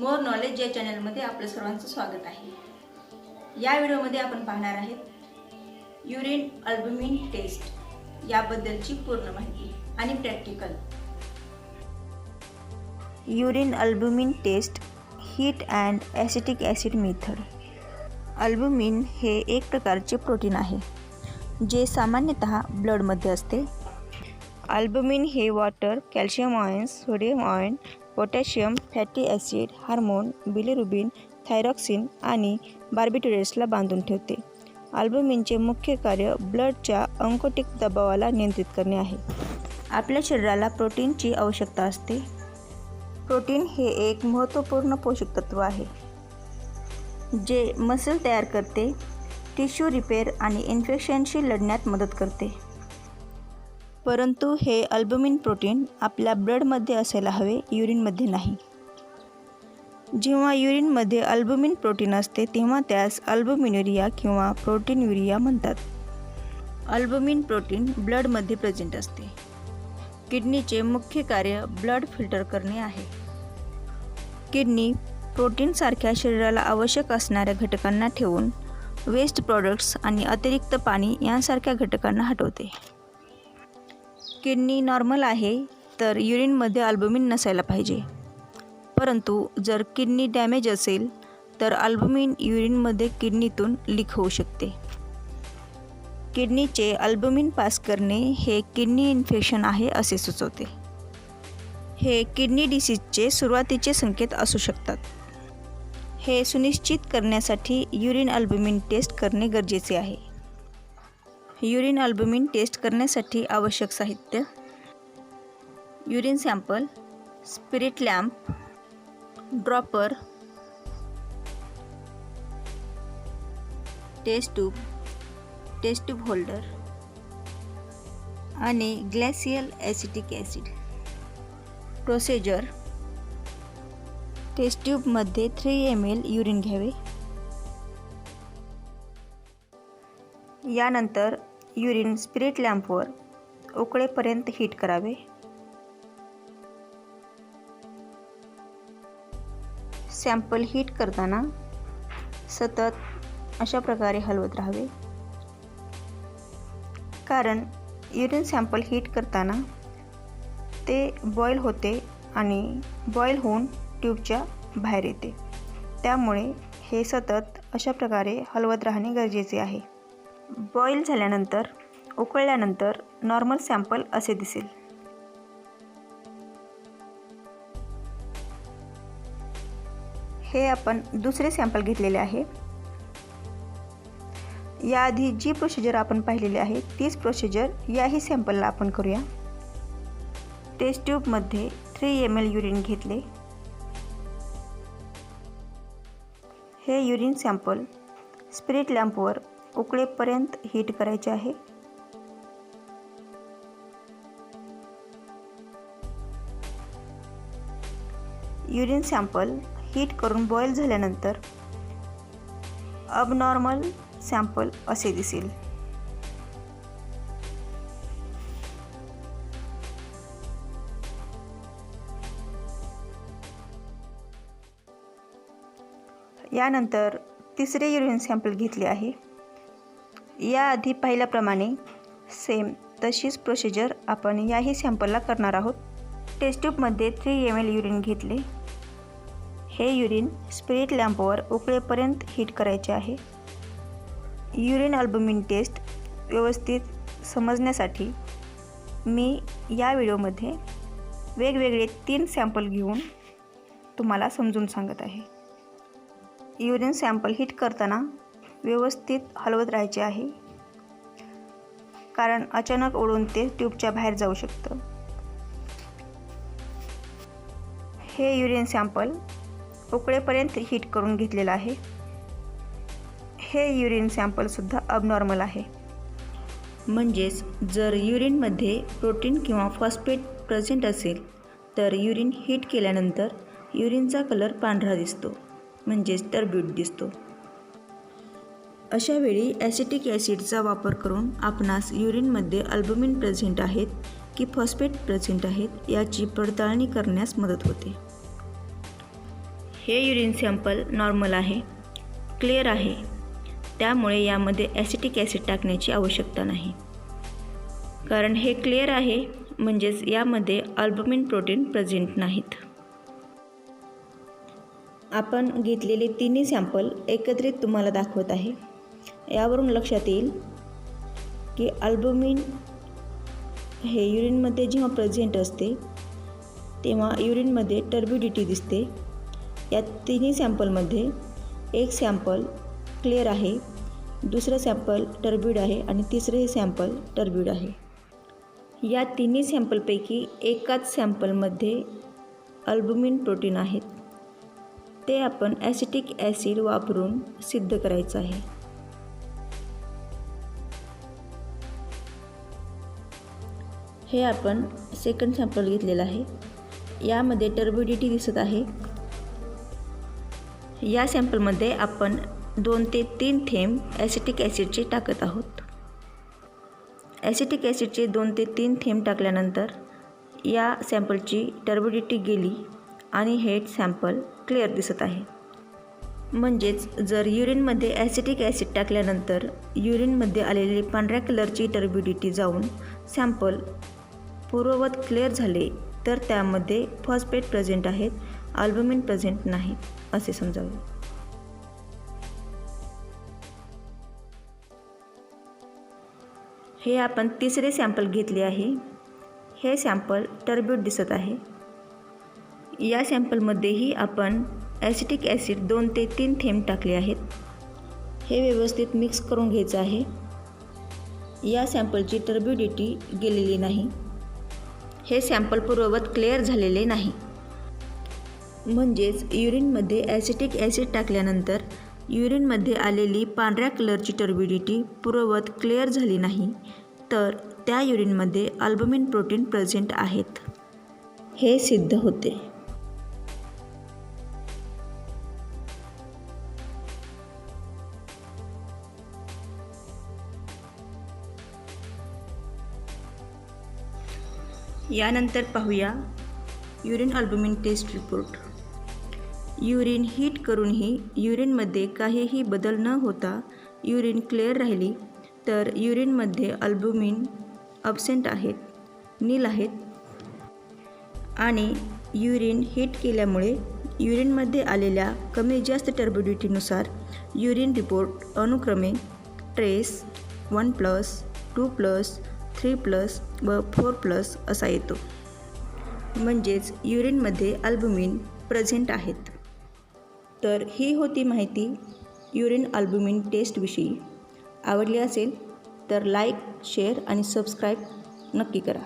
More knowledge या चॅनलमध्ये आपलं सर्वांचं स्वागत आहे। या व्हिडिओमध्ये आपण पाहणार आहोत युरिन अल्बुमिन टेस्ट याबद्दलची पूर्ण माहिती आणि practical. Urine albumin test heat and acetic acid method. Albumin हे एक प्रकारचे प्रोटीन आहे जे सामान्यतः ब्लडमध्ये असते। अल्बुमिन हे water, calcium ions, sodium ion, potassium, fatty acid, hormone, bilirubin, thyroxine आणि बार्बिट्युरेट्सला बांधून ठेवते। अल्बुमिनचे मुख्य कार्य ब्लडच्या अंकोटिक दबावाला नियंत्रित करणे आहे। आपल्या शरीराला प्रोटीनची आवश्यकता असते। प्रोटीन हे एक महत्त्वपूर्ण पोषक तत्व आहे जे मसल तयार करते, टिश्यू रिपेअर आणि इन्फेक्शनशी लढण्यात मदत करते। परंतु हे अल्बुमिन प्रोटीन आपल्या ब्लडमध्ये असायला हवे, युरिनमध्ये नाही। जेव्हा युरिनमध्ये अल्बुमिन प्रोटीन असते तेव्हा त्यास अल्बुमिनुरिया किंवा प्रोटीनयुरिया म्हणतात। अल्बुमिन प्रोटीन ब्लडमध्ये प्रेझेंट असते। किडनीचे मुख्य कार्य ब्लड फिल्टर करणे आहे। किडनी प्रोटीनसारख्या शरीराला आवश्यक असणाऱ्या घटकांना ठेवून वेस्ट प्रॉडक्ट्स आणि अतिरिक्त पाणी यांसारख्या घटकांना हटवते। किडनी नॉर्मल आहे तर युरिनमध्ये अल्बुमिन नसायला पाहिजे, परंतु जर किडनी डॅमेज असेल तर अल्बुमिन युरिनमध्ये किडनीतून लीक होऊ शकते। किडनीचे अल्बुमिन पास करणे हे किडनी इन्फेक्शन आहे असे सुचवते। हे किडनी डिसीजचे सुरुवातीचे संकेत असू शकतात। हे सुनिश्चित करण्यासाठी युरिन अल्बुमिन टेस्ट करणे गरजेचे आहे। युरिन अल्बुमिन टेस्ट करण्यासाठी आवश्यक साहित्य: urine sample, spirit lamp, dropper, test tube holder आणि glacial acetic acid. Procedure: test ट्यूबमध्ये 3 ml युरिन घ्यावे। यानंतर युरिन स्पिरिट लॅम्पवर उकळेपर्यंत हीट करावे। सॅम्पल हीट करताना सतत अशा प्रकारे हलवत राहावे, कारण युरिन सॅम्पल हीट करताना ते बॉईल होते आणि बॉईल होऊन ट्यूबच्या बाहेर येते। त्यामुळे हे सतत अशा प्रकारे हलवत राहणे गरजेचे आहे। बॉईल झाल्यानंतर उकळल्यानंतर नॉर्मल सॅम्पल असे दिसेल। हे आपण दुसरे सॅम्पल घेतलेले आहे। याआधी जी प्रोसिजर आपण पाहिलेली आहे तीच प्रोसिजर याही सॅम्पलला आपण करूया। टेस्ट ट्यूबमध्ये 3 ml युरिन घेतले। हे युरिन सॅम्पल स्पिरिट लॅम्पवर उकळेपर्यंत हीट करायचे आहे। युरिन सॅम्पल हीट करून बॉईल झाल्यानंतर अबनॉर्मल सॅम्पल असे दिसेल। यानंतर तिसरे युरिन सॅम्पल घेतले आहे। याआधी पाहिल्याप्रमाणे सेम तशीच प्रोसिजर आपण याही सॅम्पलला करणार आहोत। टेस्ट ट्यूबमध्ये 3 ml युरिन घेतले। हे युरिन स्पिरिट लॅम्पवर उकळेपर्यंत हीट करायचे आहे। युरिन अल्बुमिन टेस्ट व्यवस्थित समजण्यासाठी मी या व्हिडिओमध्ये वेगवेगळे 3 सॅम्पल घेऊन तुम्हाला समजून सांगत आहे। युरिन सॅम्पल हीट करताना व्यवस्थित हलवत राहायचे आहे, कारण अचानक उडून ते ट्यूबच्या बाहेर जाऊ शकतं। हे युरिन सॅम्पल उकळेपर्यंत हीट करून घेतलेलं आहे। हे युरिन सॅम्पलसुद्धा अबनॉर्मल आहे। म्हणजेच जर युरिनमध्ये प्रोटीन किंवा फॉस्फेट प्रेझेंट असेल तर युरिन हीट केल्यानंतर युरिनचा कलर पांढरा दिसतो, म्हणजेच टर्ब्यूड दिसतो। अशावेळी ॲसिटिक ॲसिडचा वापर करून आपणास युरिनमध्ये अल्बुमिन प्रेझेंट आहेत की फॉस्फेट प्रेझेंट आहेत याची पडताळणी करण्यास मदत होते। हे युरिन सॅम्पल नॉर्मल आहे, क्लिअर आहे, त्यामुळे यामध्ये ॲसिटिक ॲसिड टाकण्याची आवश्यकता नाही. कारण हे क्लिअर आहे म्हणजेच यामध्ये अल्बुमिन प्रोटीन प्रेझेंट नाहीत. आपण घेतलेले तिन्ही सॅम्पल एकत्रित तुम्हाला दाखवत आहे. यावरून लक्षात येईल की अल्बुमिन हे युरिनमध्ये जेव्हा प्रेझेंट असते तेव्हा युरिनमध्ये टर्बिडिटी दिसते. या तिन्ही सॅम्पलमध्ये एक सॅम्पल क्लिअर आहे, दुसरं सॅम्पल टर्बिड आहे आणि तिसरं हे सॅम्पल टर्बिड आहे. या तिन्ही सॅम्पलपैकी एकाच सॅम्पलमध्ये अल्बुमिन प्रोटीन आहेत. ते आपण ॲसिटिक ॲसिड वापरून सिद्ध करायचं आहे. हे आपण सेकंड सॅम्पल घेतलेलं आहे. यामध्ये टर्बिडिटी दिसत आहे. या सॅम्पलमध्ये आपण 2 ते 3 थेंब ॲसिटिक ॲसिडचे टाकत आहोत. ॲसिटिक ॲसिडचे 2 ते 3 थेंब टाकल्यानंतर या सॅम्पलची टर्बिडिटी गेली आणि हे सॅम्पल क्लिअर दिसत आहे. म्हणजेच जर युरिनमध्ये ॲसिटिक ॲसिड टाकल्यानंतर युरिनमध्ये आलेली पांढऱ्या कलरची टर्बिडिटी जाऊन सॅम्पल पूर्ववत क्लिअर झाले तर त्यामध्ये फॉस्फेट प्रेझेंट आहेत, अल्बुमिन प्रेझेंट नाही असे समजावे. हे आपण तिसरे सॅम्पल घेतले आहे. हे सॅम्पल टर्बिड दिसत आहे. या सॅम्पलमध्येही आपण ॲसिटिक ॲसिड 2 ते 3 थेंब टाकले आहेत. हे व्यवस्थित मिक्स करून घ्यायचं आहे. या सॅम्पलची टर्बिडिटी गेलेली नाही. हे सॅम्पल पूर्ववत क्लिअर झालेले नाही. म्हणजेच युरिनमध्ये ॲसिटिक ॲसिड टाकल्यानंतर युरिनमध्ये आलेली पांढऱ्या कलरची टर्बिडिटी पूर्ववत क्लिअर झाली नाही, तर त्या युरिनमध्ये अल्बुमिन प्रोटीन प्रेझेंट आहेत हे सिद्ध होते. यानंतर पाहूया urine albumin test report. Urine heat करूनही युरिनमध्ये काहीही बदल न होता युरिन क्लिअर राहिली तर युरिनमध्ये अल्बुमिन अब्सेंट आहेत, नील आहेत. आणि युरिन हीट केल्यामुळे युरिनमध्ये आलेल्या कमी जास्त टर्बिडिटीनुसार युरिन रिपोर्ट अनुक्रमे ट्रेस 1+, 2+, 3+ व 4+ असा येतो. म्हणजेच युरिनमध्ये अल्बुमिन प्रेझेंट आहेत. तर ही होती माहिती युरिन अल्बुमिन टेस्टविषयी. आवडली असेल तर लाईक, शेअर आणि सबस्क्राईब नक्की करा.